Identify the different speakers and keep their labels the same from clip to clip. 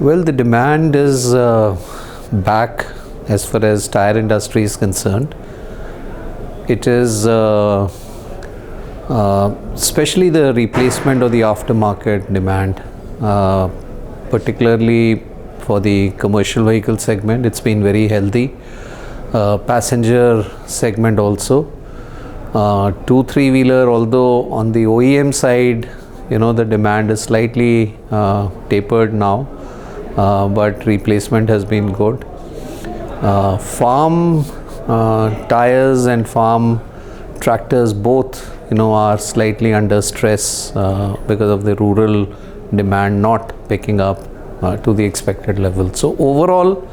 Speaker 1: Well, the demand is back as far as tire industry is concerned. It is especially the replacement or the aftermarket demand, particularly for the commercial vehicle segment. It's been very healthy. Passenger segment also. 2-3-wheeler, although on the OEM side, the demand is slightly tapered now, but replacement has been good. Farm tires and farm tractors both are slightly under stress because of the rural demand not picking up to the expected level. So overall,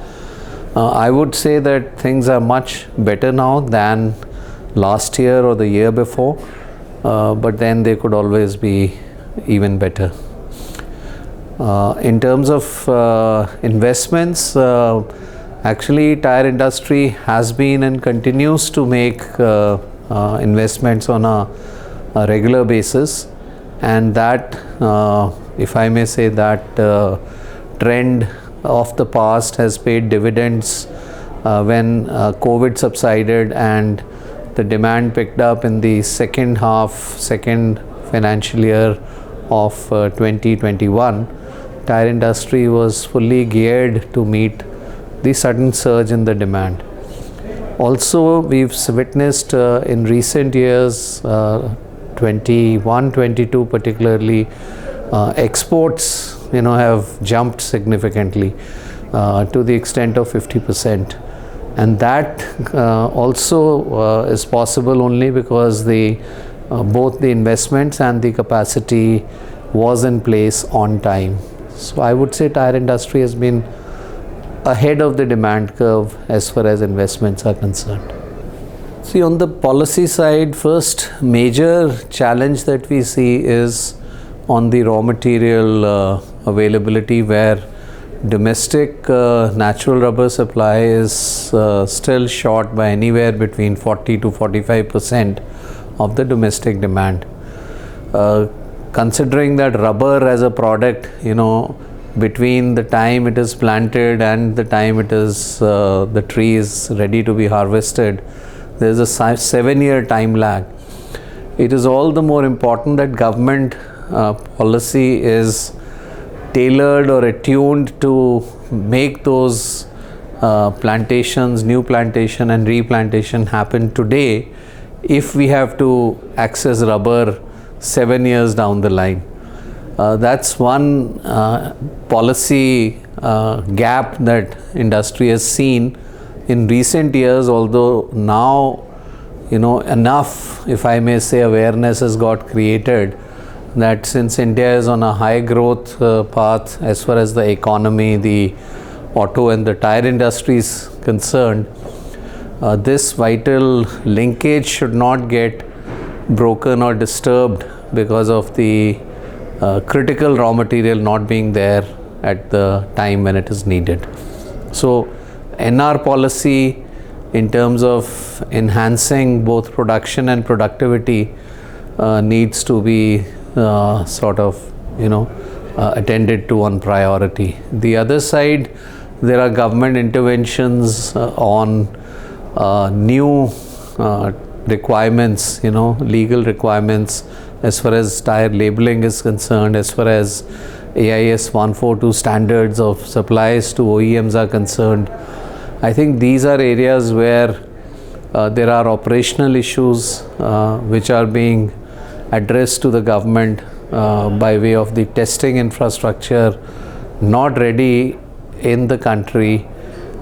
Speaker 1: I would say that things are much better now than last year or the year before, but then they could always be even better. In terms of investments, actually tire industry has been and continues to make investments on a regular basis, and that, if I may say, that trend of the past has paid dividends when COVID subsided and the demand picked up in the second financial year of 2021. Tire industry was fully geared to meet the sudden surge in the demand. Also, we've witnessed in recent years, 21-22 particularly, exports have jumped significantly to the extent of 50%, and that also is possible only because both the investments and the capacity was in place on time. So I would say tire industry has been ahead of the demand curve as far as investments are concerned. See, on the policy side, first major challenge that we see is on the raw material availability, where domestic natural rubber supply is still short by anywhere between 40 to 45% of the domestic demand. Considering that rubber as a product, between the time it is planted and the time the tree is ready to be harvested, there is a 7-year time lag. It is all the more important that government policy is tailored or attuned to make those new plantation and replantation happen today if we have to access rubber 7 years down the line. That's one policy gap that industry has seen in recent years, although now enough, if I may say, awareness has got created that since India is on a high growth path as far as the economy, the auto and the tire industry is concerned, this vital linkage should not get broken or disturbed because of the critical raw material not being there at the time when it is needed. So NR policy in terms of enhancing both production and productivity needs to be attended to on priority. The other side, there are government interventions on new requirements, legal requirements as far as tire labeling is concerned, as far as AIS 142 standards of supplies to OEMs are concerned. I think these are areas where there are operational issues which are being addressed to the government by way of the testing infrastructure not ready in the country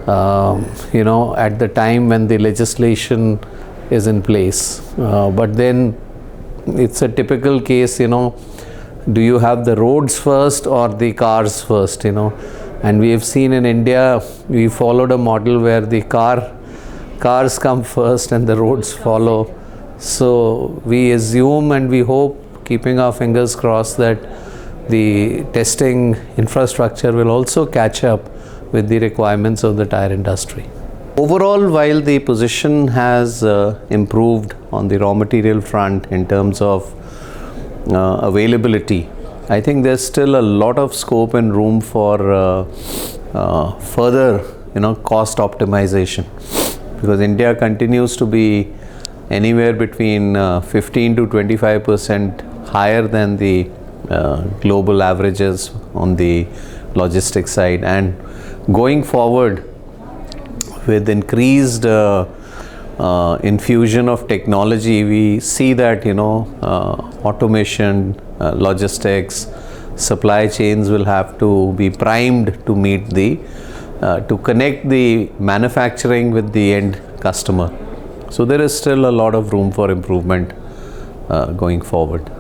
Speaker 1: at the time when the legislation is in place. But then it's a typical case, do you have the roads first or the cars first, and we have seen in India, we followed a model where the cars come first and the roads follow. So we assume and we hope, keeping our fingers crossed, that the testing infrastructure will also catch up with the requirements of the tire industry. Overall, while the position has improved on the raw material front in terms of availability I think there's still a lot of scope and room for further, cost optimization, because India continues to be anywhere between 15 to 25% higher than the global averages on the logistics side. And going forward, with increased infusion of technology, we see that automation, logistics, supply chains will have to be primed to meet the to connect the manufacturing with the end customer. So there is still a lot of room for improvement going forward.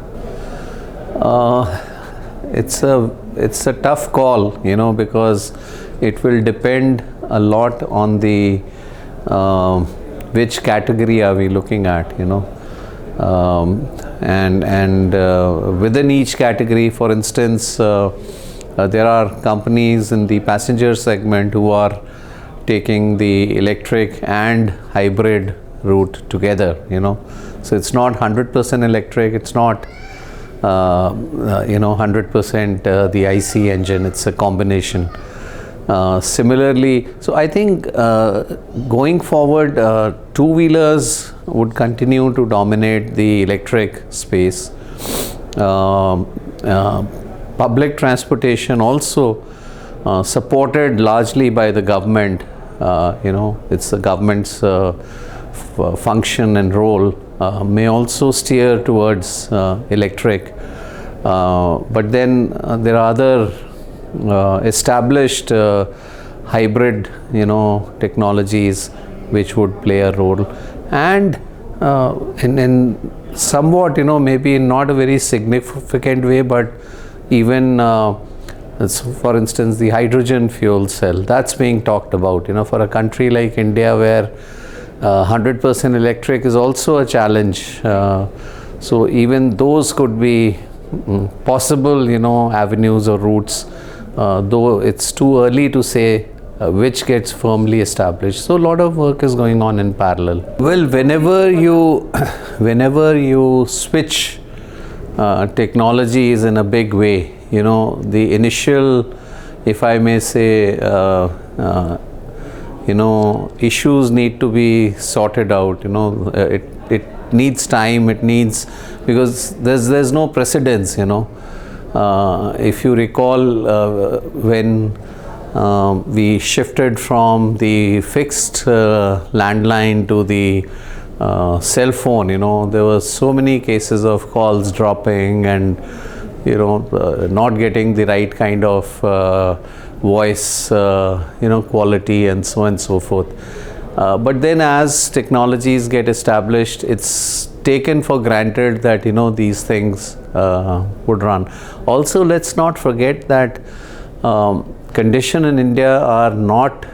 Speaker 1: It's a tough call, because it will depend a lot on the which category are we looking at, and within each category, for instance, there are companies in the passenger segment who are taking the electric and hybrid route together, so it's not 100% electric, it's not 100% the IC engine, it's a combination. Similarly, so I think going forward, two-wheelers would continue to dominate the electric space. Public transportation also supported largely by the government, it's the government's function and role, may also steer towards electric. But then there are other established hybrid technologies which would play a role, and in somewhat maybe not a very significant way, but even for instance the hydrogen fuel cell, that's being talked about, for a country like India where 100% electric is also a challenge. So even those could be possible avenues or routes, though it's too early to say which gets firmly established. So a lot of work is going on in parallel. Well, whenever you switch technologies in a big way, the initial, if I may say, issues need to be sorted out. It needs time, because there's no precedence. If you recall, when we shifted from the fixed landline to the cell phone, there were so many cases of calls dropping and not getting the right kind of voice quality and so on and so forth. But then as technologies get established, it's taken for granted that these things would run. Also, let's not forget that conditions in India are not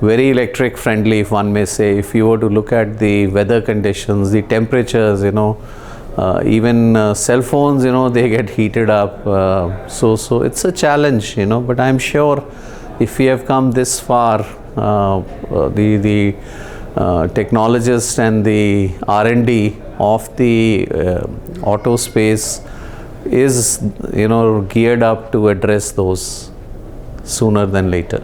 Speaker 1: very electric friendly, if one may say. If you were to look at the weather conditions, the temperatures, even cell phones, they get heated up. So it's a challenge, but I'm sure if we have come this far, the technologists and the R&D of the auto space is geared up to address those sooner than later.